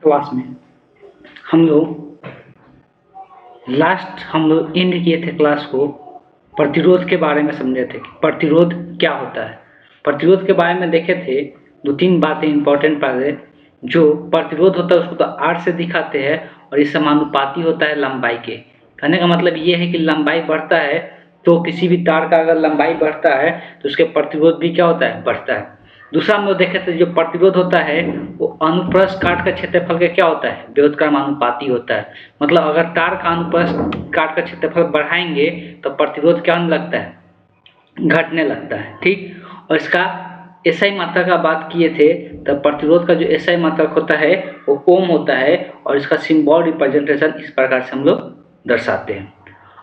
Class में हम लोग एंड किए थे क्लास को प्रतिरोध के बारे में समझे थे कि प्रतिरोध क्या होता है। प्रतिरोध के बारे में देखे थे, दो तीन बातें इंपॉर्टेंट बातें। जो प्रतिरोध होता है उसको तो आर से दिखाते हैं और ये समानुपाती होता है लंबाई के। कहने का मतलब ये है कि लंबाई बढ़ता है तो किसी भी तार का अगर लंबाई बढ़ता है तो उसके प्रतिरोध भी क्या होता है, बढ़ता है। दूसरा हम लोग देखे थे जो प्रतिरोध होता है वो अनुप्रस्थ काट का क्षेत्रफल का क्या होता है, व्युत्क्रमानुपाती होता है। मतलब अगर तार का अनुप्रस्थ काट का क्षेत्रफल बढ़ाएंगे तो प्रतिरोध क्या होने लगता है, घटने लगता है। ठीक, और इसका एसआई मात्रक का बात किए थे तो प्रतिरोध का जो एसआई मात्रक होता है वो ओम होता है और इसका सिंबल रिप्रेजेंटेशन इस प्रकार से हम लोग दर्शाते हैं।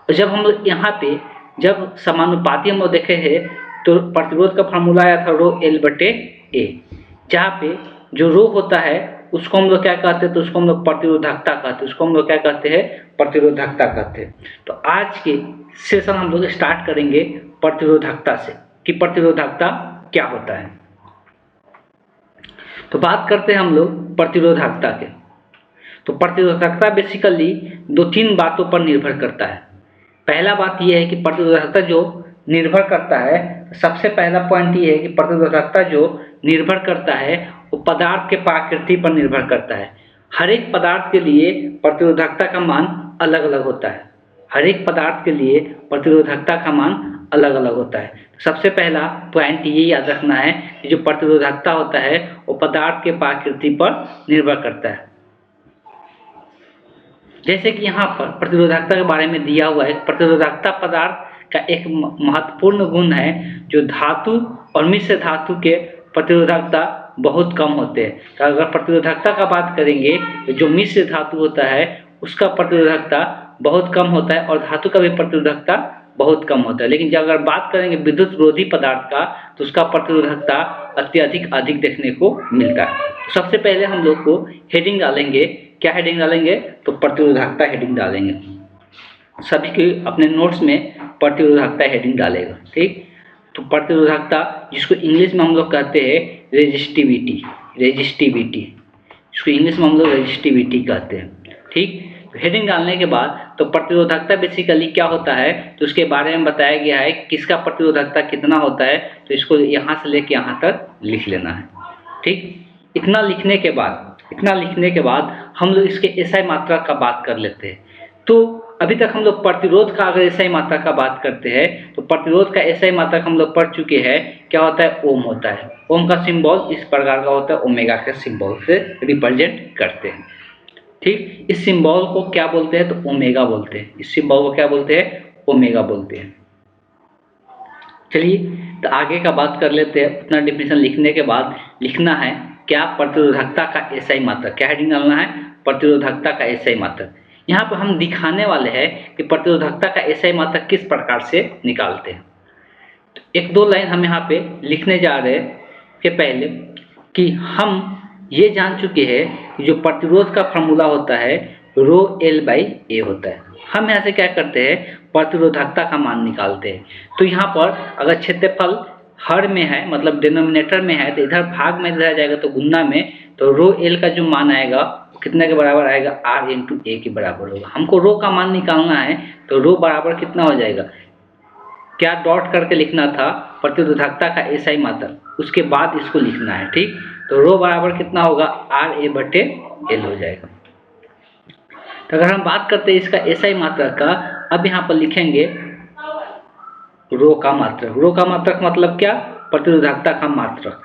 और जब हम लोग यहाँ पे जब समानुपाती हम लोग देखे हैं तो प्रतिरोध का फार्मूला आया था रो एल बटे ए, जहाँ पे जो रो होता है उसको हम लोग क्या कहते हैं, तो उसको हम लोग प्रतिरोधकता कहते हैं। उसको हम लोग क्या कहते हैं, प्रतिरोधकता कहते हैं। तो आज के सेशन हम लोग स्टार्ट करेंगे प्रतिरोधकता से कि प्रतिरोधकता क्या होता है। तो बात करते हैं हम लोग प्रतिरोधकता के। तो प्रतिरोधकता बेसिकली दो तीन बातों पर निर्भर करता है। पहला बात यह है कि प्रतिरोधकता जो निर्भर करता है, सबसे पहला पॉइंट ये है कि प्रतिरोधकता जो निर्भर करता है वो पदार्थ के प्रकृति पर निर्भर करता है। हर एक पदार्थ के लिए प्रतिरोधकता का मान अलग अलग होता है। हर एक पदार्थ के लिए प्रतिरोधकता का मान अलग अलग होता है। सबसे पहला पॉइंट ये याद रखना है कि जो प्रतिरोधकता होता है वो पदार्थ के प्रकृति पर निर्भर करता है। जैसे कि यहाँ पर प्रतिरोधकता के बारे में दिया हुआ है, प्रतिरोधकता पदार्थ का एक महत्वपूर्ण गुण है जो धातु और मिश्र धातु के प्रतिरोधकता बहुत कम होते हैं। तो अगर प्रतिरोधकता का बात करेंगे तो जो मिश्र धातु होता है उसका प्रतिरोधकता बहुत कम होता है और धातु का भी प्रतिरोधकता बहुत कम होता है। लेकिन जब अगर बात करेंगे विद्युत विरोधी पदार्थ का तो उसका प्रतिरोधकता अत्यधिक अधिक देखने को मिलता है। तो सबसे पहले हम लोग को हेडिंग डालेंगे। क्या हेडिंग डालेंगे, तो प्रतिरोधकता हेडिंग डालेंगे। सभी के अपने नोट्स में प्रतिरोधकता हेडिंग डालेगा। ठीक, तो प्रतिरोधकता जिसको इंग्लिश में हम लोग कहते हैं रेजिस्टिविटी, इसको इंग्लिश में हम लोग रेजिस्टिविटी कहते हैं। ठीक, तो हेडिंग डालने के बाद तो प्रतिरोधकता बेसिकली क्या होता है तो उसके बारे में बताया गया है, किसका प्रतिरोधकता कितना होता है, तो इसको यहाँ से लेके यहाँ तक लिख लेना है। ठीक, इतना लिखने के बाद हम लोग इसके एसआई मात्रा का बात कर लेते हैं। तो अभी तक हम लोग प्रतिरोध का अगर एसआई मात्रा का बात करते हैं तो प्रतिरोध का एसआई मात्रा हम लोग पढ़ चुके हैं, क्या होता है, ओम होता है। ओम का सिंबल इस प्रकार का होता है, ओमेगा के सिंबल से रिप्रेजेंट करते हैं। ठीक, इस सिंबल को क्या बोलते हैं, तो ओमेगा बोलते हैं। इस सिंबल को क्या बोलते हैं, ओमेगा बोलते हैं। चलिए तो आगे का बात कर लेते हैं। उतना डिफिनेशन लिखने के बाद लिखना है क्या, प्रतिरोधकता का एसआई मात्रक। क्या हेडिंग डालना है, प्रतिरोधकता का एसआई मात्रक। यहाँ पर हम दिखाने वाले हैं कि प्रतिरोधकता का एसआई मात्रक किस प्रकार से निकालते हैं। तो एक दो लाइन हम यहाँ पे लिखने जा रहे हैं कि पहले कि हम ये जान चुके हैं कि जो प्रतिरोध का फॉर्मूला होता है रो एल बाई ए होता है। हम यहाँ से क्या करते हैं, प्रतिरोधकता का मान निकालते हैं। तो यहाँ पर अगर क्षेत्रफल हर में है, मतलब डिनोमिनेटर में है, तो इधर भाग में दिया जाएगा तो गुना में, तो रो एल का जो मान आएगा कितने के बराबर आएगा, आर इंटू ए के बराबर होगा। हमको रो का मान निकालना है तो रो बराबर कितना हो जाएगा, क्या डॉट करके लिखना था, प्रतिरोधकता का एसआई मात्रक, उसके बाद इसको लिखना है। ठीक, तो रो बराबर कितना होगा, आर ए बटे एल हो जाएगा। तो अगर हम बात करते हैं इसका एसआई मात्रक का, अब यहाँ पर लिखेंगे रो का मात्रक। रो का मात्रक मतलब क्या, प्रतिरोधकता का मात्रक।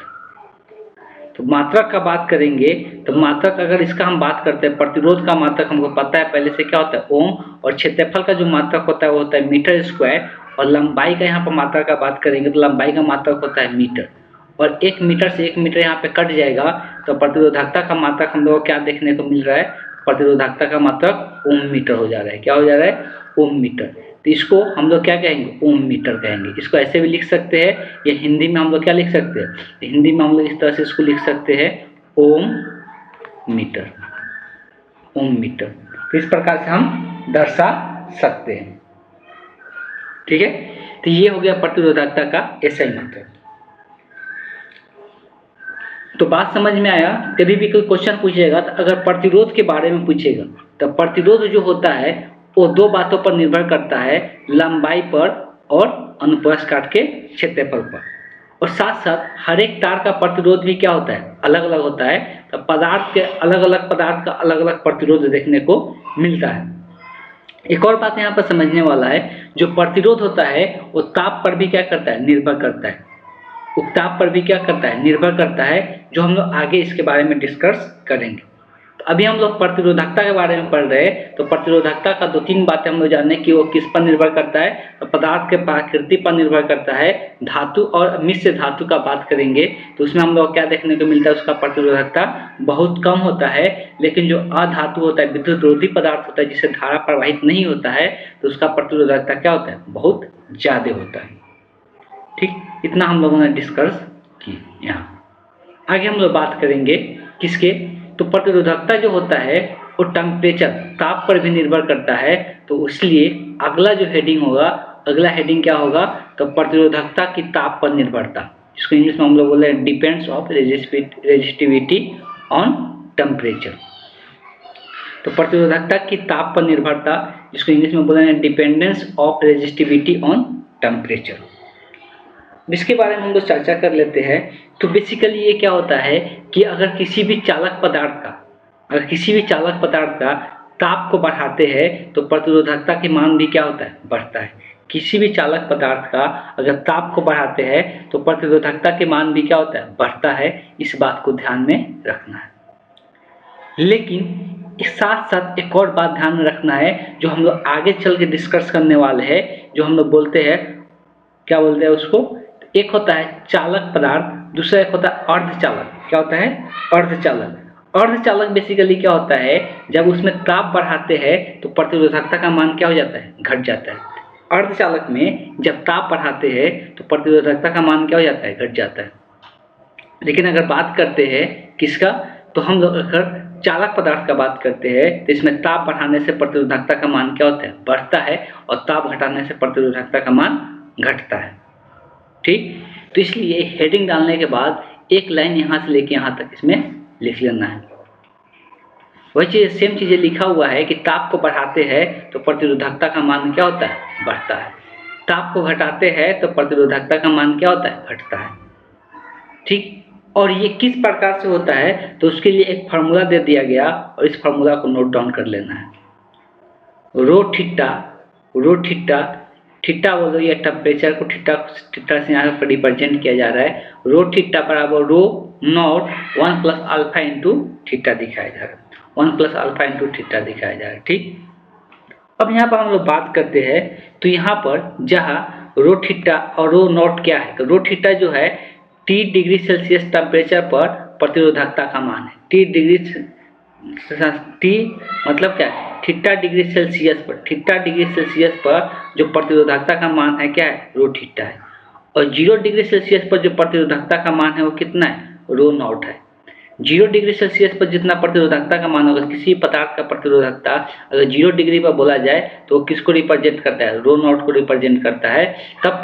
तो मात्रक का बात करेंगे तो मात्रक अगर इसका हम बात करते हैं, प्रतिरोध का मात्रक हमको पता है पहले से क्या होता है, ओम, और क्षेत्रफल का जो मात्रक होता है वो होता है मीटर स्क्वायर, और लंबाई का यहाँ पर मात्रक का बात करेंगे तो लंबाई का मात्रक होता है मीटर, और 1 मीटर से 1 मीटर यहाँ पे कट जाएगा तो प्रतिरोधकता का मात्रक हम लोग को क्या देखने को मिल रहा है, प्रतिरोधकता का मात्रक ओम मीटर हो जा रहा है। क्या हो जा रहा है, ओम मीटर। तो इसको हम लोग क्या कहेंगे, ओम मीटर कहेंगे। इसको ऐसे भी लिख सकते हैं, या हिंदी में हम लोग क्या लिख सकते हैं, हिंदी में हम लोग इस तरह से इसको लिख सकते हैं, ओम मीटर, ओम मीटर। तो इस प्रकार से हम दर्शा सकते हैं। ठीक है, तो ये हो गया प्रतिरोधकता का एसआई मात्रक। तो बात समझ में आया। कभी भी कोई क्वेश्चन पूछेगा तो अगर प्रतिरोध के बारे में पूछेगा तो प्रतिरोध जो होता है वो दो बातों पर निर्भर करता है, लंबाई पर और अनुप्रस्थ काट के क्षेत्रफल पर। और साथ साथ हर एक तार का प्रतिरोध भी क्या होता है, अलग अलग होता है। तो पदार्थ के अलग अलग पदार्थ का अलग अलग प्रतिरोध देखने को मिलता है। एक और बात यहाँ पर समझने वाला है, जो प्रतिरोध होता है वो ताप पर भी क्या करता है, निर्भर करता है। उकताप पर भी क्या करता है, निर्भर करता है, जो हम लोग आगे इसके बारे में डिस्कस करेंगे। तो अभी हम लोग प्रतिरोधकता के बारे में पढ़ रहे हैं। तो प्रतिरोधकता का 2-3 बातें हम लोग जाने कि वो किस पर निर्भर करता है। तो पदार्थ के प्रकृति पर निर्भर करता है, धातु और मिश्र धातु का बात करेंगे तो उसमें हम लोग क्या देखने को मिलता है, उसका प्रतिरोधकता बहुत कम होता है। लेकिन जो अधातु होता है, विद्युत रोधी पदार्थ होता है जिससे धारा प्रवाहित नहीं होता है, तो उसका प्रतिरोधकता क्या होता है, बहुत ज़्यादा होता है। ठीक, इतना हम लोगों ने डिस्कस की। यहाँ आगे हम लोग बात करेंगे किसके, तो प्रतिरोधकता जो होता है वो टेम्परेचर, ताप पर भी निर्भर करता है। तो इसलिए अगला जो हेडिंग होगा, अगला हेडिंग क्या होगा, तो प्रतिरोधकता की ताप पर निर्भरता, जिसको इंग्लिश में हम लोग बोले depends of resistivity on temperature. तो प्रतिरोधकता की ताप पर निर्भरता, जिसको इंग्लिश में बोले dependence of resistivity on temperature, इसके बारे में हम लोग चर्चा कर लेते हैं। तो बेसिकली ये क्या होता है कि अगर किसी भी चालक पदार्थ का ताप को बढ़ाते हैं तो प्रतिरोधकता के मान भी क्या होता है, बढ़ता है। किसी भी चालक पदार्थ का अगर ताप को बढ़ाते हैं तो प्रतिरोधकता के मान भी क्या होता है, बढ़ता है। इस बात को ध्यान में रखना है। लेकिन इस साथ साथ एक और बात ध्यान में रखना है, जो हम लोग आगे चल के डिस्कस करने वाले हैं, जो हम लोग बोलते हैं, क्या बोलते हैं उसको, एक होता है चालक पदार्थ, दूसरा एक होता है अर्धचालक। क्या होता है, अर्धचालक। अर्धचालक बेसिकली क्या होता है, जब उसमें ताप बढ़ाते हैं तो प्रतिरोधकता का मान क्या हो जाता है, घट जाता है। अर्धचालक में जब ताप बढ़ाते हैं तो प्रतिरोधकता का मान क्या हो जाता है, घट जाता है। लेकिन अगर बात करते हैं किसका, तो हम लोग अगर चालक पदार्थ का बात करते हैं तो इसमें ताप बढ़ाने से प्रतिरोधकता का मान क्या होता है, बढ़ता है, और ताप घटाने से प्रतिरोधकता का मान घटता है। ठीक, तो इसलिए हेडिंग डालने के बाद एक लाइन यहाँ से लेके यहाँ तक इसमें लिख लेना है। वही चीज़, सेम चीज़ें लिखा हुआ है कि ताप को बढ़ाते हैं तो प्रतिरोधकता का मान क्या होता है, बढ़ता है। ताप को घटाते हैं तो प्रतिरोधकता का मान क्या होता है, घटता है। ठीक, और ये किस प्रकार से होता है, तो उसके लिए एक फार्मूला दे दिया गया और इस फार्मूला को नोट डाउन कर लेना है। रो थीटा, थीटा बोलो, ये टेम्परेचर को थीटा से यहाँ पर रिप्रेजेंट किया जा रहा है। रो थीटा बराबर rho naught 1 plus alpha into theta दिखाया जा रहा है, 1 प्लस अल्फा इंटू थीटा दिखाया जा रहा है। ठीक, अब यहाँ पर हम लोग बात करते हैं, तो यहाँ पर जहाँ रो थीटा और रो नॉट क्या है, तो रो थीटा जो है T डिग्री सेल्सियस टेम्परेचर पर प्रतिरोधकता का मान है। T मतलब क्या है, थीटा डिग्री सेल्सियस पर जो प्रतिरोधकता का मान है क्या है, रो थीटा है। और 0 डिग्री सेल्सियस पर जो प्रतिरोधकता का मान है वो कितना है, रो नॉट है। 0 डिग्री सेल्सियस पर जितना प्रतिरोधकता का मान होगा, किसी पदार्थ का प्रतिरोधकता अगर 0 डिग्री पर बोला जाए तो वो किसको रिप्रेजेंट करता है, रो नॉट को रिप्रेजेंट करता है। तब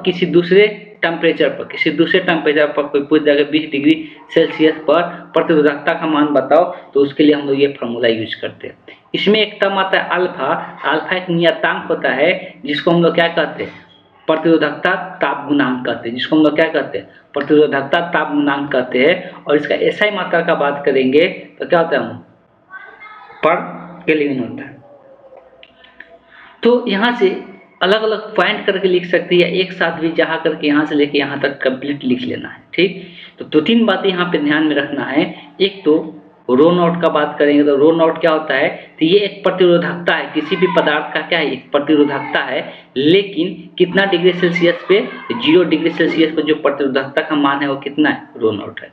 किसी दूसरे टेम्परेचर पर कोई पूछ जाएगा 20 डिग्री सेल्सियस पर प्रतिरोधकता का मान बताओ, तो उसके लिए हम लोग ये फार्मूला यूज करते हैं। इसमें एक टर्म आता है अल्फा एक नियतांक होता है, जिसको हम लोग क्या कहते हैं, प्रतिरोधकता ताप गुणांक कहते हैं, जिसको हम लोग क्या कहते हैं, प्रतिरोधकता ताप गुणांक कहते हैं। और इसका एसआई मात्रा का बात करेंगे तो क्या होता है, पर केल्विन होता है। तो यहाँ से अलग अलग पॉइंट करके लिख सकते हैं, या एक साथ भी जहाँ करके यहाँ से लेके यहाँ तक कंप्लीट लिख लेना है। ठीक, तो 2-3 बातें यहाँ पे ध्यान में रखना है। एक तो रो नॉट का बात करेंगे तो रो नॉट क्या होता है, तो ये एक प्रतिरोधकता है, किसी भी पदार्थ का क्या है, एक प्रतिरोधकता है। लेकिन कितना डिग्री सेल्सियस पे, 0 डिग्री सेल्सियस पे जो प्रतिरोधकता का मान है वो कितना है, रो नॉट है।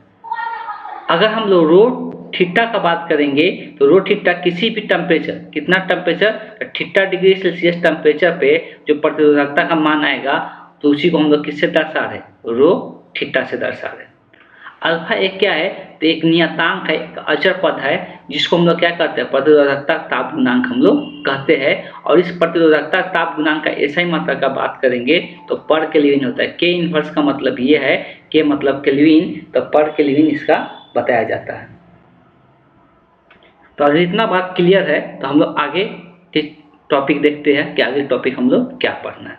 अगर हम लोग रो थीटा का बात करेंगे तो रो थीटा किसी भी टेम्परेचर, कितना temperature, theta degree Celsius temperature पे जो प्रतिरोधकता का मान आएगा तो उसी को हम लोग किससे दर्शा रहे, रो थीटा से दर्शा रहे। अल्फा एक क्या है, तो एक नियतांक है, एक अचर पद है, जिसको हम लोग क्या कहते हैं, प्रतिरोधकता ताप गुणांक हम लोग कहते हैं। और इस प्रतिरोधकता ताप गुणांक का ऐसा ही मात्रा का बात करेंगे तो पर केल्विन होता है। के इनवर्स का मतलब ये है, के मतलब केल्विन, तो पर केल्विन इसका बताया जाता है। तो अगर इतना बात क्लियर है तो हम लोग आगे के टॉपिक देखते हैं कि आगे टॉपिक हम लोग क्या पढ़ना है।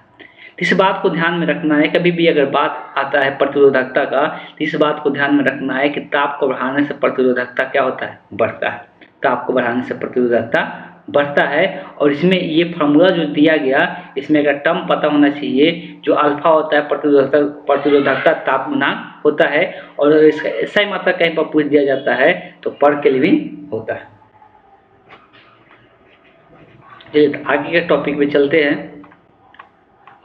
इस बात को ध्यान में रखना है, कभी भी अगर बात आता है प्रतिरोधकता का, तो इस बात को ध्यान में रखना है कि ताप को बढ़ाने से प्रतिरोधकता क्या होता है, बढ़ता है। ताप को बढ़ाने से प्रतिरोधकता बढ़ता है। और इसमें ये फार्मूला जो दिया गया, इसमें एक टर्म पता होना चाहिए, जो अल्फा होता है प्रतिरोधकता ताप गुणांक होता है, और इसका ऐसा ही मात्रा कहीं पर पूछ दिया जाता है तो पर केल्विन होता है। चलिए आगे के टॉपिक पे चलते हैं।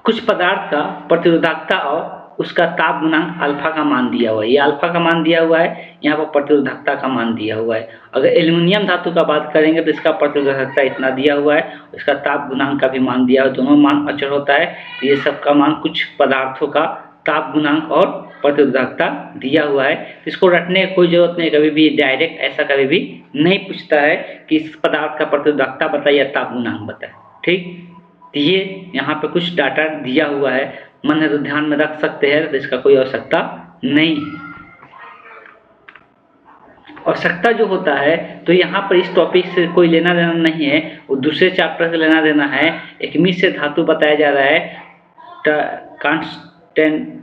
कुछ पदार्थ का प्रतिरोधकता और उसका ताप गुणांक अल्फा का मान दिया हुआ है, ये अल्फा का मान दिया हुआ है, यहाँ पर प्रतिरोधकता का मान दिया हुआ है। अगर एल्युमिनियम धातु का बात करेंगे तो इसका प्रतिरोधकता इतना दिया हुआ है, इसका ताप गुणांक का भी मान दिया हुआ है, दोनों मान अचर होता है। तो ये सब का मान कुछ पदार्थों का ताप गुणांक और प्रतिरोधकता दिया हुआ है। इसको रटने की कोई जरूरत नहीं, कभी भी डायरेक्ट ऐसा कभी भी नहीं पूछता है कि इस पदार्थ का प्रतिरोधकता बताइए या ताप गुणांक बताए। ठीक, ये यहाँ पे कुछ डाटा दिया हुआ है, मन है तो ध्यान में रख सकते हैं, तो इसका कोई आवश्यकता नहीं। आवश्यकता जो होता है तो यहाँ पर इस टॉपिक से कोई लेना देना नहीं है, वो दूसरे चैप्टर से लेना देना है। एक मिश्र धातु बताया जा रहा है कांस्टेंटेन,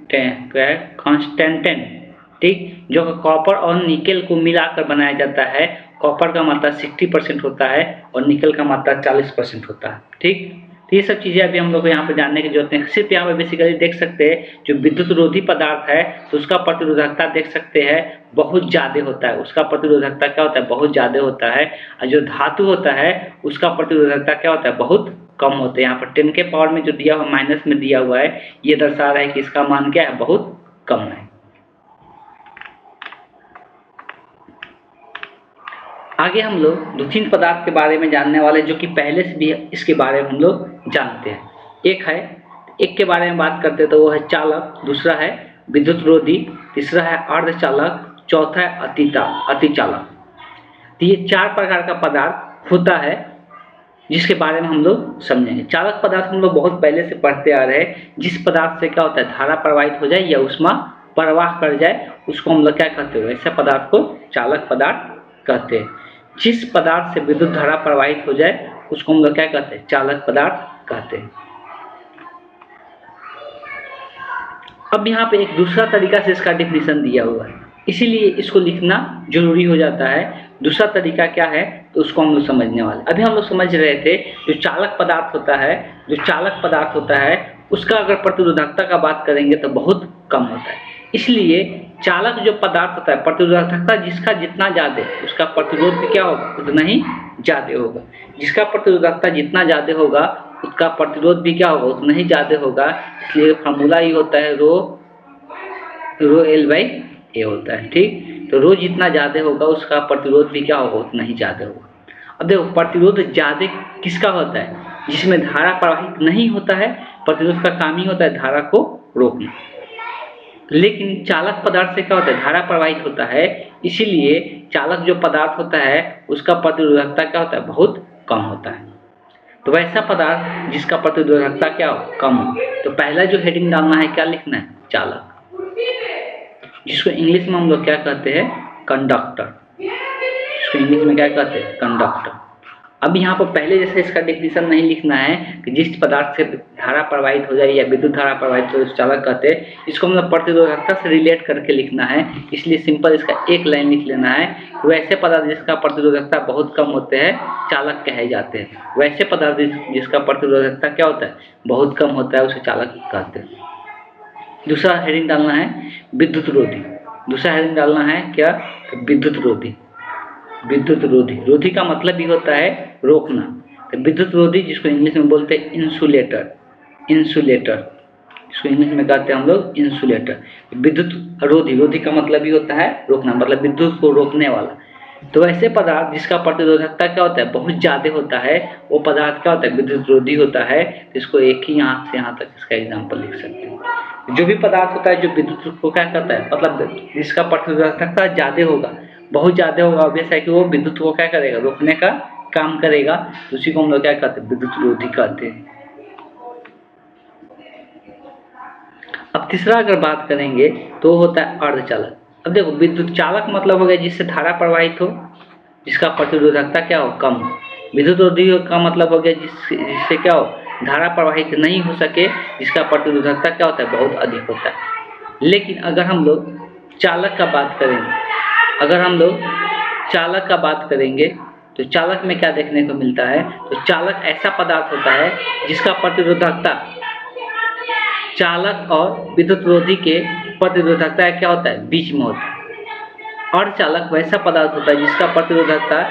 ठीक, जो कॉपर और निकेल को मिलाकर बनाया जाता है। कॉपर का मात्रा 60% होता है और निकेल का मात्रा 40% होता है। ठीक, तो ये सब चीज़ें अभी हम लोग को यहाँ पे जानने की जरूरत है। सिर्फ यहाँ पे बेसिकली देख सकते हैं जो विद्युत रोधी पदार्थ है तो उसका प्रतिरोधकता देख सकते हैं बहुत ज़्यादा होता है, उसका प्रतिरोधकता क्या होता है, बहुत ज़्यादा होता है। और जो धातु होता है उसका प्रतिरोधकता क्या होता है, बहुत कम होता है। यहाँ पर 10 के पावर में जो दिया हुआ माइनस में दिया हुआ है, ये दर्शा रहा है कि इसका मान क्या है, बहुत कम है। आगे हम लोग 2-3 पदार्थ के बारे में जानने वाले, जो कि पहले से भी इसके बारे में हम लोग जानते हैं। एक के बारे में बात करते हैं तो वो है चालक, दूसरा है विद्युत रोधी, तीसरा है अर्धचालक, चौथा है अतिचालक। तो ये 4 प्रकार का पदार्थ होता है जिसके बारे में हम लोग समझेंगे। चालक पदार्थ हम लोग बहुत पहले से पढ़ते आ रहे हैं। जिस पदार्थ से क्या होता है, धारा प्रवाहित हो जाए या ऊष्मा प्रवाह कर जाए, उसको हम लोग क्या कहते हैं, ऐसे पदार्थ को चालक पदार्थ कहते हैं। जिस पदार्थ से विद्युत धारा प्रवाहित हो जाए उसको हम लोग क्या कहते हैं, चालक पदार्थ कहते हैं। अब यहाँ पे एक दूसरा तरीका से इसका डिफिनीशन दिया हुआ है, इसीलिए इसको लिखना जरूरी हो जाता है। दूसरा तरीका क्या है तो उसको हम लोग समझने वाले। अभी हम लोग समझ रहे थे जो चालक पदार्थ होता है, उसका अगर प्रतिरोधकता का बात करेंगे तो बहुत कम होता है। इसलिए चालक जो पदार्थ होता है, प्रतिरोधकता जिसका जितना ज़्यादा उसका प्रतिरोध भी क्या होगा, उतना ही ज़्यादा होगा। जिसका प्रतिरोधकता जितना ज़्यादा होगा उसका प्रतिरोध भी क्या होगा, उतना ही ज़्यादा होगा। इसलिए फार्मूला ही होता है रो L/A होता है। ठीक, तो रो जितना ज़्यादा होगा उसका प्रतिरोध भी क्या होगा, उतना ही ज़्यादा होगा। अब देखो प्रतिरोध ज़्यादा किसका होता है, जिसमें धारा प्रवाहित नहीं होता है। प्रतिरोध का काम ही होता है धारा को रोकना। लेकिन चालक पदार्थ से क्या होता है, धारा प्रवाहित होता है। इसीलिए चालक जो पदार्थ होता है उसका प्रतिरोधकता क्या होता है, बहुत कम होता है। तो वैसा पदार्थ जिसका प्रतिरोधकता क्या हो, कम हो, तो पहला जो हेडिंग डालना है क्या लिखना है, चालक, जिसको इंग्लिश में हम लोग क्या कहते हैं, कंडक्टर। इसको इंग्लिश में क्या कहते हैं, कंडक्टर। अब यहाँ पर पहले जैसे इसका डेफिनेशन नहीं लिखना है कि जिस पदार्थ से धारा प्रवाहित हो जाए या विद्युत धारा प्रवाहित हो जाए चालक कहते हैं। इसको मतलब प्रतिरोधकता से रिलेट करके लिखना है। इसलिए सिंपल इसका एक लाइन लिख लेना है, वैसे पदार्थ जिसका प्रतिरोधकता बहुत कम होते हैं चालक कहे जाते हैं। वैसे पदार्थ जिसका प्रतिरोधकता क्या होता है, बहुत कम होता है, उसे चालक कहते हैं। दूसरा हेडिंग डालना है विद्युत रोधी। दूसरा हेडिंग डालना है क्या, विद्युत रोधी। विद्युत रोधी, रोधी का मतलब भी होता है रोकना। तो विद्युत रोधी जिसको इंग्लिश में बोलते हैं इंसुलेटर, इसको इंग्लिश में कहते हैं हम लोग इंसुलेटर। विद्युत रोधी, रोधी का मतलब भी होता है रोकना, मतलब विद्युत को रोकने वाला। तो ऐसे पदार्थ जिसका प्रतिरोधकता क्या होता है, बहुत ज़्यादा होता है, वो पदार्थ क्या होता है, विद्युत रोधी होता है। इसको एक ही यहाँ से यहाँ तक इसका एग्जाम्पल लिख सकते हैं। जो भी पदार्थ होता है जो विद्युत को क्या करता है, मतलब जिसका प्रतिरोधकता ज़्यादा होगा, बहुत ज़्यादा होगा, ऑब्वियस है कि वो विद्युत को क्या करेगा, रोकने का काम करेगा। तो उसी को हम लोग क्या कहते हैं, विद्युत रोधी कहते हैं। अब तीसरा अगर बात करेंगे तो होता है अर्धचालक। अब देखो, विद्युत चालक मतलब हो गया जिससे धारा प्रवाहित हो, जिसका प्रतिरोधकता क्या हो, कम हो। विद्युत रोधी का मतलब हो गया जिससे क्या हो, धारा प्रवाहित नहीं हो सके, जिसका प्रतिरोधकता क्या होता है, बहुत अधिक होता है। लेकिन अगर हम लोग चालक का बात करेंगे, अगर हम लोग चालक का बात करेंगे तो चालक में क्या देखने को मिलता है, तो चालक ऐसा पदार्थ होता है जिसका प्रतिरोधकता चालक और विद्युत रोधी के प्रतिरोधकता क्या होता है, बीच में होता है। अर्धचालक वैसा पदार्थ होता है जिसका प्रतिरोधकता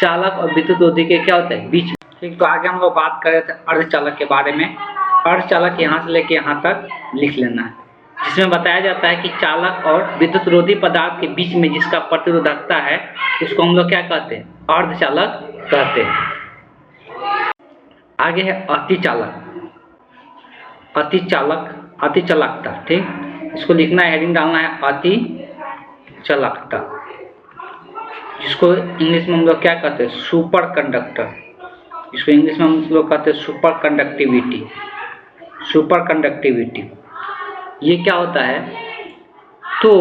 चालक और विद्युत रोधी के क्या होता है, बीच में। ठीक, तो आगे हम लोग बात कर रहे थे अर्धचालक के बारे में। अर्धचालक यहाँ से लेके यहाँ तक लिख लेना है, जिसमें बताया जाता है कि चालक और विद्युत रोधी पदार्थ के बीच में जिसका प्रतिरोधकता है उसको हम लोग क्या कहते हैं, अर्धचालक कहते हैं। आगे है अतिचालक। अतिचालक, अतिचालकता। ठीक, इसको लिखना है, हेडिंग डालना है अतिचालकता, जिसको इंग्लिश में हम लोग क्या कहते हैं, सुपर कंडक्टर। इसको इंग्लिश में हम लोग कहते हैं सुपर कंडक्टिविटी। सुपर कंडक्टिविटी ये क्या होता है, तो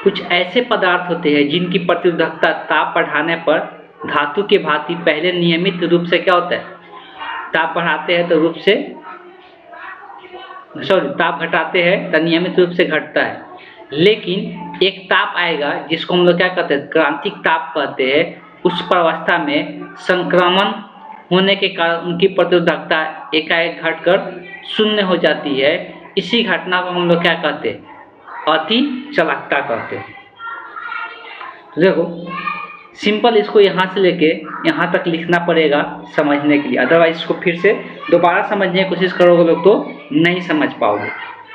कुछ ऐसे पदार्थ होते हैं जिनकी प्रतिरोधकता ताप बढ़ाने पर धातु के भांति पहले नियमित रूप से क्या होता है, ताप बढ़ाते हैं तो रूप से ताप घटाते हैं तो नियमित रूप से घटता है। लेकिन एक ताप आएगा जिसको हम लोग क्या कहते हैं, क्रांतिक ताप कहते हैं। उस अवस्था में संक्रमण होने के कारण उनकी प्रतिरोधकता एकाएक घटकर शून्य हो जाती है। इसी घटना को हम लोग क्या कहते हैं, अतिचालकता कहते हैं। तो देखो, सिंपल इसको यहाँ से लेके यहाँ तक लिखना पड़ेगा समझने के लिए, अदरवाइज इसको फिर से दोबारा समझने की कोशिश करोगे लोग तो नहीं समझ पाओगे।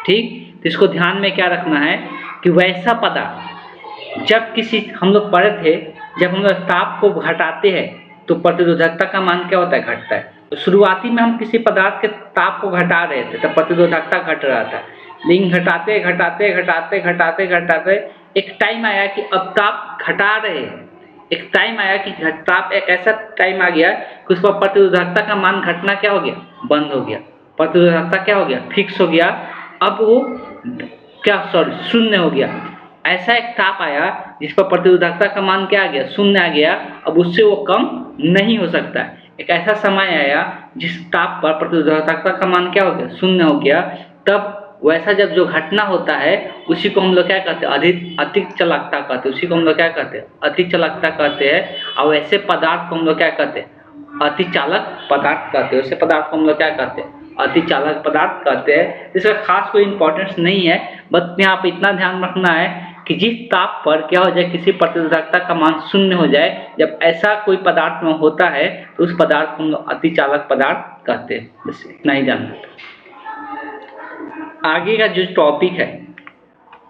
ठीक, तो इसको ध्यान में क्या रखना है कि वैसा पदार्थ जब किसी, हम लोग पढ़े थे, जब हम लोग ताप को घटाते हैं तो प्रतिरोधकता का मान क्या होता है, घटता है। तो शुरुआती में हम किसी पदार्थ के ताप को घटा रहे थे तो प्रतिरोधकता घट रहा था, लेकिन घटाते घटाते घटाते घटाते घटाते एक टाइम आया कि अब ताप घटा रहे हैं। एक टाइम आया कि ताप, एक ऐसा टाइम आ गया कि उस पर प्रतिरोधकता का मान घटना क्या हो गया, बंद हो गया। प्रतिरोधकता क्या हो गया, फिक्स हो गया। अब वो क्या, शून्य हो गया। ऐसा एक ताप आया जिस पर प्रतिरोधकता का मान क्या आ गया, शून्य आ गया। अब उससे वो कम नहीं हो सकता है। एक ऐसा समय आया जिस ताप पर प्रतिरोधकता का मान क्या हो गया, शून्य हो गया। तब वैसा जब जो घटना होता है उसी को हम लोग क्या कहते हैं, अतिचालकता कहते हैं। उसी को हम लोग क्या कहते हैं, अतिचालकता कहते हैं। और वैसे पदार्थ को हम लोग क्या कहते हैं, अतिचालक पदार्थ कहते हैं। वैसे पदार्थ को हम लोग क्या कहते हैं, अतिचालक पदार्थ कहते हैं। इसका खास कोई इंपॉर्टेंस नहीं है, बस यहाँ पे इतना ध्यान रखना है कि जिस ताप पर क्या हो जाए, किसी प्रतिरोधकता का मान शून्य हो जाए, जब ऐसा कोई पदार्थ में होता है तो उस पदार्थ को हम लोग अतिचालक पदार्थ कहते हैं। बस इतना ही जानना था। आगे का जो टॉपिक है,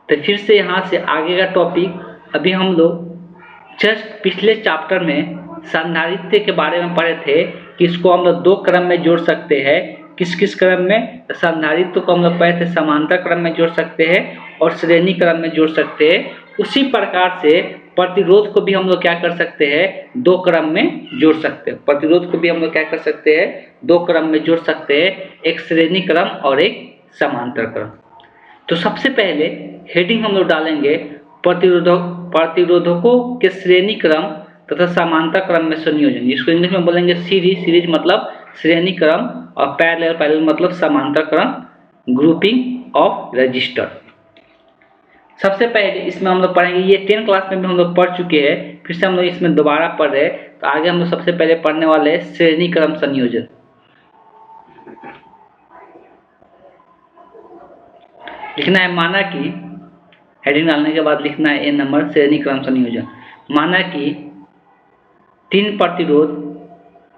तो फिर से यहाँ से आगे का टॉपिक, अभी हम लोग जस्ट पिछले चैप्टर में संधारित्र के बारे में पढ़े थे कि इसको हम लोग दो क्रम में जोड़ सकते हैं। किस किस क्रम में, संधारित्र को हम लोग पढ़े थे समांतर क्रम में जोड़ सकते हैं और श्रेणी क्रम में जोड़ सकते हैं। उसी प्रकार से प्रतिरोध को भी हम लोग क्या कर सकते हैं, दो क्रम में जोड़ सकते हैं। प्रतिरोध को भी हम लोग क्या कर सकते हैं, दो क्रम में जोड़ सकते हैं, एक श्रेणी क्रम और एक समांतर क्रम। तो सबसे पहले हेडिंग हम लोग डालेंगे प्रतिरोधकों के श्रेणी क्रम तथा समांतर क्रम में संयोजन। इसको इंग्लिश में बोलेंगे सीरीज। सीरीज मतलब श्रेणी क्रम और पैरेलल, पैरेलल मतलब समांतर क्रम, ग्रुपिंग ऑफ रजिस्टर। सबसे पहले इसमें हम लोग पढ़ेंगे, ये 10 क्लास में भी हम लोग पढ़ चुके हैं, फिर से हम लोग इसमें दोबारा पढ़ रहे हैं। तो आगे हम लोग सबसे पहले पढ़ने वाले हैं श्रेणी क्रम संयोजन। लिखना है, माना कि, हेडिंग डालने के बाद लिखना है ए नंबर, श्रेणी क्रम संयोजन। माना कि 3 प्रतिरोध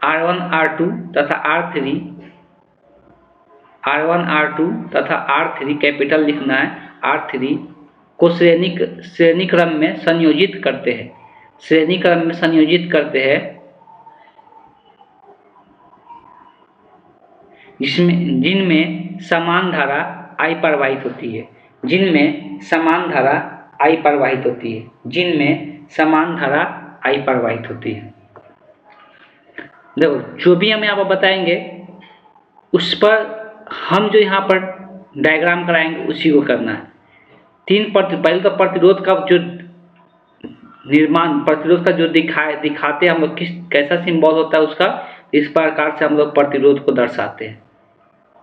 R1 R2 तथा R3, R1 R2 तथा R3 कैपिटल लिखना है, R3 को श्रेणी क्रम में संयोजित करते हैं। श्रेणी क्रम में संयोजित करते हैं जिनमें समान धारा I प्रवाहित होती है, जिनमें समान धारा I प्रवाहित होती है, जिनमें समान धारा I प्रवाहित होती है। देखो जो भी हम यहाँ पर बताएंगे उस पर हम जो यहाँ पर डायग्राम कराएंगे उसी को करना है। पहले तो प्रतिरोध का जो निर्माण, प्रतिरोध का जो दिखाते हैं हम लोग, कैसा सिंबल होता है उसका, इस प्रकार से हम लोग प्रतिरोध को दर्शाते हैं।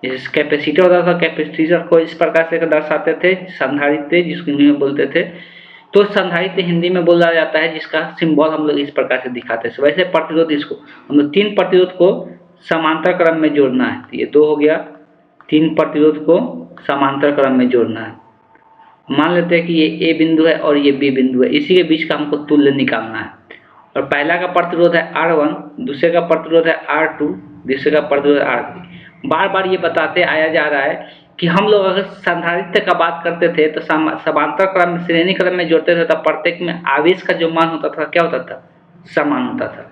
जैसे कैपेसिटर होता था, कैपेसिटर को इस प्रकार से दर्शाते थे, संधारित्र जिसको हिंदी में बोलते थे। तो संधारित्र हिंदी में बोला जाता है जिसका सिंबल हम लोग इस प्रकार से दिखाते हैं। वैसे प्रतिरोध, इसको हम लोग 3 प्रतिरोध को समांतर क्रम में जोड़ना है। तो ये 2 हो गया, 3 प्रतिरोध को समांतर क्रम में जोड़ना है। मान लेते हैं कि ये A बिंदु है और ये B बिंदु है, इसी के बीच का हमको तुल्य निकालना है। और पहला का प्रतिरोध है R1, दूसरे का प्रतिरोध है R2, तीसरे का प्रतिरोध है R3। बार बार ये बताते आया जा रहा है कि हम लोग अगर संधारित्र का बात करते थे तो समांतर क्रम में, श्रेणी क्रम में जोड़ते थे, तो प्रत्येक में आवेश का जो मान होता था क्या होता था, समान होता था।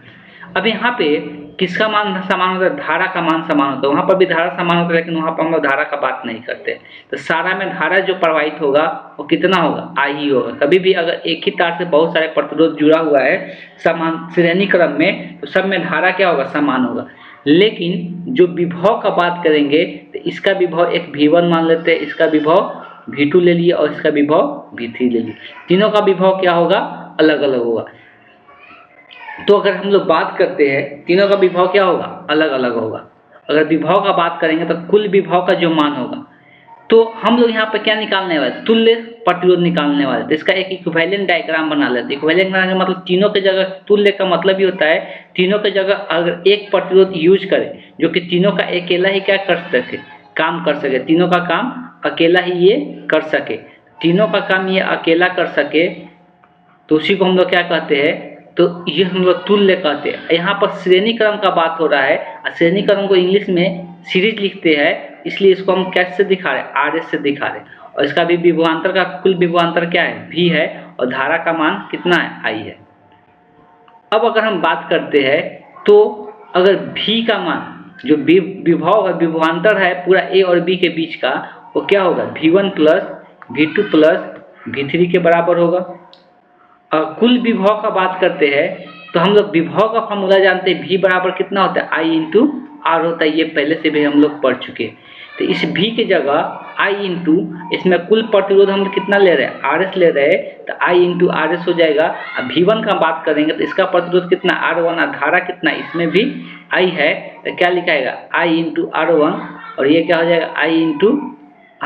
अब यहाँ पे किसका मान समान होता है, धारा का मान समान होता है। वहाँ पर भी धारा समान होता है, लेकिन वहाँ पर हम लोग धारा का बात नहीं करते। तो सारा में धारा जो प्रवाहित होगा वो कितना होगा, I ही होगा। कभी भी अगर एक ही तार से बहुत सारे प्रतिरोध जुड़ा हुआ है समान श्रेणी क्रम में, तो सब में धारा क्या होगा, समान होगा। लेकिन जो विभव का बात करेंगे तो इसका विभव एक V1 मान लेते हैं, इसका विभव V2 ले लिए और इसका विभव V3 ले लिए। तीनों का विभव क्या होगा, अलग अलग होगा। तो अगर हम लोग बात करते हैं तीनों का विभव क्या होगा, अलग अलग होगा। अगर विभव का बात करेंगे तो कुल विभव का जो मान होगा, तो हम लोग यहाँ पर क्या निकालने वाले, तुल्य प्रतिरोध निकालने वाले। तो इसका एक इक्विवेलेंट डायग्राम बना लेते हैं। इक्विवेलेंट बनाने का मतलब तीनों के जगह, तुल्य का मतलब ही होता है तीनों के जगह अगर एक प्रतिरोध यूज करें जो कि तीनों का अकेला ही क्या कर सके, काम कर सके, तीनों का काम अकेला ही ये कर सके, तीनों का काम ये अकेला कर सके, तो उसी को हम लोग क्या कहते हैं, तो ये हम लोग तुल्य कहते हैं। यहाँ पर श्रेणी क्रम का बात हो रहा है। श्रेणी क्रम को इंग्लिश में सीरीज लिखते हैं, इसलिए इसको हम कैसे दिखा रहे हैं, RS से दिखा रहे हैं। और इसका भी विभवांतर का कुल विभवांतर क्या है, V है, और धारा का मान कितना है, I है। अब अगर हम बात करते हैं तो अगर V का मान, जो विभव है, विभवांतर है पूरा A और B के बीच का, वो क्या होगा, V1 plus V2 plus V3 के बराबर होगा। और कुल विभव का बात करते हैं तो हम लोग विभव का फॉर्मूला जानते हैं, V बराबर कितना होता है, I इंटू R होता है। ये पहले से भी हम लोग पढ़ चुके हैं। तो इस V की जगह I इंटू, इसमें कुल प्रतिरोध हम कितना ले रहे हैं, RS ले रहे हैं, तो I इंटू RS हो जाएगा। अब V1 का बात करेंगे तो इसका प्रतिरोध कितना, R1, और धारा कितना, इसमें भी I है, तो क्या लिखाएगा, I इंटू R1, और ये क्या हो जाएगा, I इंटू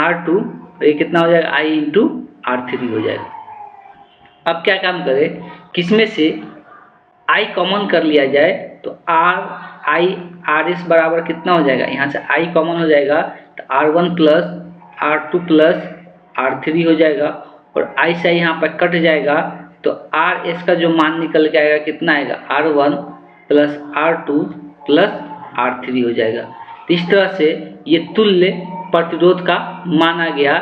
R2, और ये कितना हो जाएगा, I इंटू R3 हो जाएगा। अब क्या काम करें, किसमें से I कॉमन कर लिया जाए, तो RS बराबर कितना हो जाएगा, यहाँ से I कॉमन हो जाएगा तो R1 plus R2 plus R3 हो जाएगा, और I से यहाँ पर कट जाएगा तो RS का जो मान निकल के आएगा कितना आएगा, R1 plus R2 plus R3 हो जाएगा। तो इस तरह से ये तुल्य प्रतिरोध का माना गया।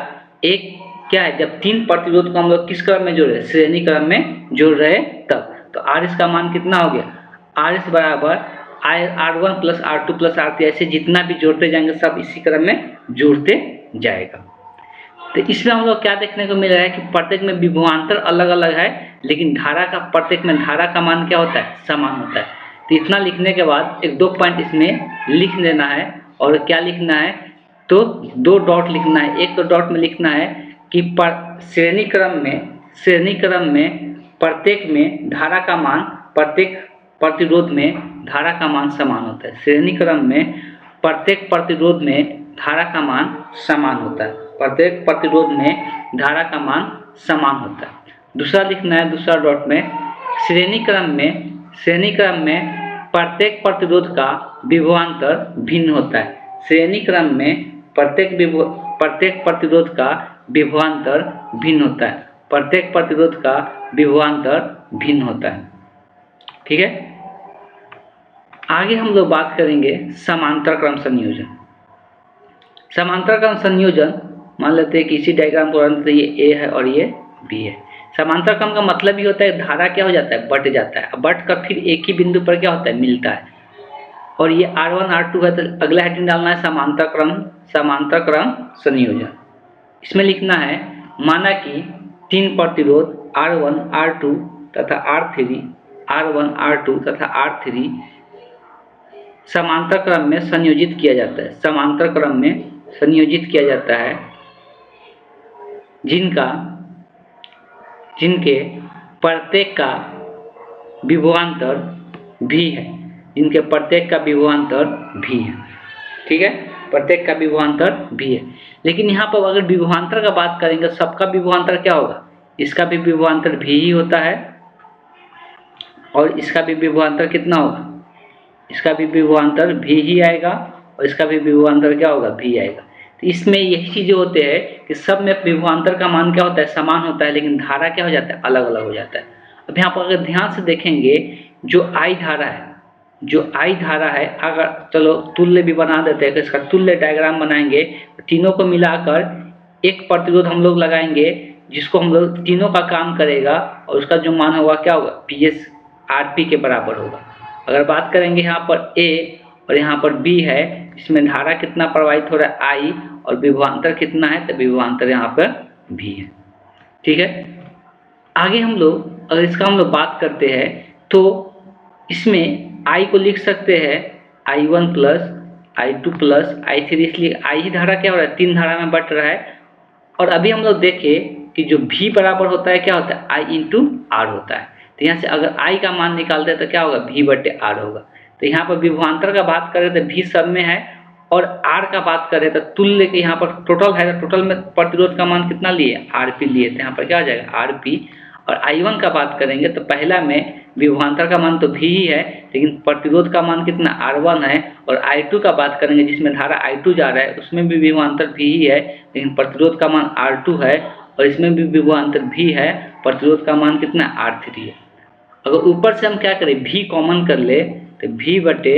एक क्या है, जब 3 प्रतिरोध को हम लोग किस क्रम में जोड़ रहे, श्रेणी क्रम में जोड़ रहे तब, तो RS का मान कितना हो गया, RS बराबर R1 plus R2 plus R3, ऐसे जितना भी जोड़ते जाएंगे सब इसी क्रम में जोड़ते जाएगा। तो इसमें हम लोग क्या देखने को मिल रहा है कि प्रत्येक में विभवांतर अलग अलग है, लेकिन धारा का, प्रत्येक में धारा का मान क्या होता है, समान होता है। तो इतना लिखने के बाद 1-2 पॉइंट इसमें लिख देना है। और क्या लिखना है, तो 2 डॉट लिखना है। एक तो डॉट में लिखना है कि श्रेणी क्रम में प्रत्येक में धारा का मान, प्रत्येक प्रतिरोध में धारा का मान समान होता है। श्रेणी क्रम में प्रत्येक प्रतिरोध में धारा का मान समान होता है, प्रत्येक प्रतिरोध में धारा का मान समान होता है। दूसरा लिखना है, दूसरा डॉट में, श्रेणी क्रम में प्रत्येक प्रतिरोध का विभवांतर भिन्न होता है। श्रेणी क्रम में प्रत्येक प्रतिरोध का विभवांतर भिन्न होता है, प्रत्येक प्रतिरोध का विभवांतर भिन्न होता है। ठीक है, आगे हम लोग बात करेंगे समांतर क्रम संयोजन। समांतर क्रम संयोजन, मान लेते हैं कि इसी डायग्राम को, ये A है और ये B है। समांतर क्रम का मतलब ही होता है धारा क्या हो जाता है, बट जाता है, अब बट का फिर एक ही बिंदु पर क्या होता है, मिलता है। और ये R1 R2 है तो अगला हेडिंग डालना है समांतर क्रम संयोजन। इसमें लिखना है माना कि 3 प्रतिरोध R1 R2 तथा R1 R2 तथा R3 समांतर क्रम में संयोजित किया जाता है, समांतर क्रम में संयोजित किया जाता है, जिनके प्रत्येक का विभवांतर भी है, जिनके प्रत्येक का विभवांतर भी है। ठीक है, प्रत्येक का विभवांतर भी है। लेकिन यहाँ पर अगर विभवांतर का बात करेंगे, सबका विभवांतर क्या होगा, इसका भी विभवांतर भी ही होता है और इसका भी विभवांतर कितना होगा, इसका भी विभवांतर भी ही आएगा और इसका भी विभवांतर क्या होगा, भी आएगा। तो इसमें यही चीजें होते हैं कि सब में विभवांतर का मान क्या होता है, समान होता है, लेकिन धारा क्या हो जाता है, अलग अलग हो जाता है। अब यहाँ पर अगर ध्यान से देखेंगे जो I धारा है, अगर चलो तुल्य भी बना देते हैं, इसका तुल्य डायग्राम बनाएंगे, तीनों को मिलाकर एक प्रतिरोध हम लोग लगाएंगे जिसको हम लोग तीनों का काम करेगा और उसका जो मान होगा क्या होगा, PS RP के बराबर होगा। अगर बात करेंगे यहाँ पर A और यहाँ पर B है, इसमें धारा कितना प्रवाहित हो रहा है, I, और विभवांतर कितना है, तो विभवांतर यहाँ पर V है। ठीक है, आगे हम लोग अगर इसका हम लोग बात करते हैं तो इसमें I को लिख सकते हैं I1 plus I2 plus I3, इसलिए I ही धारा क्या हो रहा है, 3 धारा में बट रहा है। और अभी हम लोग देखें कि जो V बराबर होता है क्या होता है, I इंटू R होता है। तो यहाँ से अगर I का मान निकालते हैं तो क्या होगा, V बटे R होगा। तो यहाँ पर विभवांतर का बात करें तो V सब में है और R का बात करें तो तुल्य के यहाँ पर टोटल है, तो टोटल में प्रतिरोध का मान कितना लिए, RP लिए, तो यहाँ पर क्या हो जाएगा RP। और I1 का बात करेंगे तो पहला में विभवांतर का मान तो V ही है, लेकिन प्रतिरोध का मान कितना R1 है। और I2 का बात करेंगे जिसमें धारा I2 जा रहा है, उसमें भी विभवांतर V ही है, लेकिन प्रतिरोध का मान R2 है, और इसमें भी विभवांतर V है, प्रतिरोध का मान कितना R3 है। अगर ऊपर से हम क्या करें, V कॉमन कर ले तो V बटे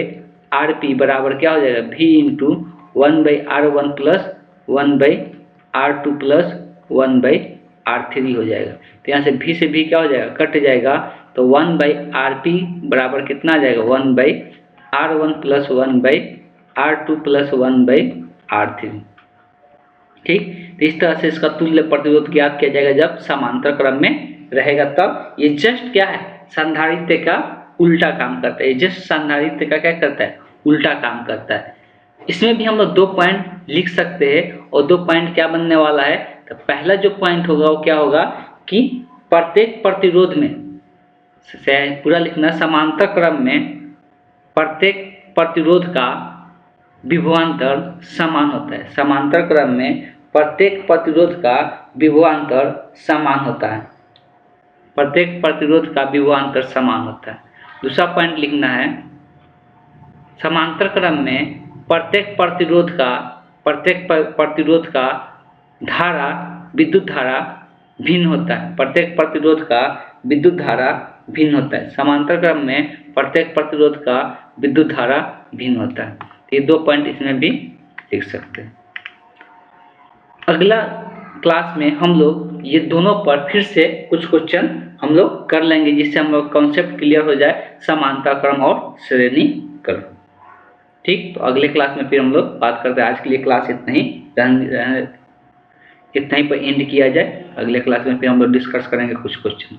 RP बराबर क्या हो जाएगा, V into 1/R1 plus 1/R2 plus 1/R3 हो जाएगा। तो यहाँ से V से V क्या हो जाएगा, कट जाएगा, तो 1/RP बराबर कितना आ जाएगा, 1/R1 plus 1/R2 plus 1/R3। ठीक, तो इस तरह से इसका तुल्य प्रतिरोध ज्ञात किया जाएगा जब समांतर क्रम में रहेगा। तब ये जस्ट क्या है, संधारित्र का उल्टा काम करता है, ये जस्ट संधारित्र का क्या करता है, उल्टा काम करता है। इसमें भी हम लोग 2 पॉइंट लिख सकते हैं, और 2 पॉइंट क्या बनने वाला है, तो पहला जो पॉइंट होगा वो क्या होगा कि प्रत्येक प्रतिरोध में पूरा लिखना, समांतर क्रम में प्रत्येक प्रतिरोध का विभवांतर समान होता है, समांतर क्रम में प्रत्येक प्रतिरोध का विभवांतर समान होता है, प्रत्येक प्रतिरोध का विभवांतर समान होता है। दूसरा पॉइंट लिखना है, समांतर क्रम में प्रत्येक प्रतिरोध का धारा, विद्युत धारा भिन्न होता है, प्रत्येक प्रतिरोध का विद्युत धारा भिन्न होता है, समांतर क्रम में प्रत्येक प्रतिरोध का विद्युत धारा भिन्न होता है। ये 2 पॉइंट इसमें भी लिख सकते हैं। अगला क्लास में हम लोग ये दोनों पर फिर से कुछ क्वेश्चन हम लोग कर लेंगे, जिससे हम लोग कॉन्सेप्ट क्लियर हो जाए समांतर क्रम और श्रेणी क्रम। ठीक, तो अगले क्लास में फिर हम लोग बात करते हैं। आज के लिए क्लास इतना ही पर एंड किया जाए। अगले क्लास में फिर हम लोग डिस्कस करेंगे कुछ क्वेश्चन।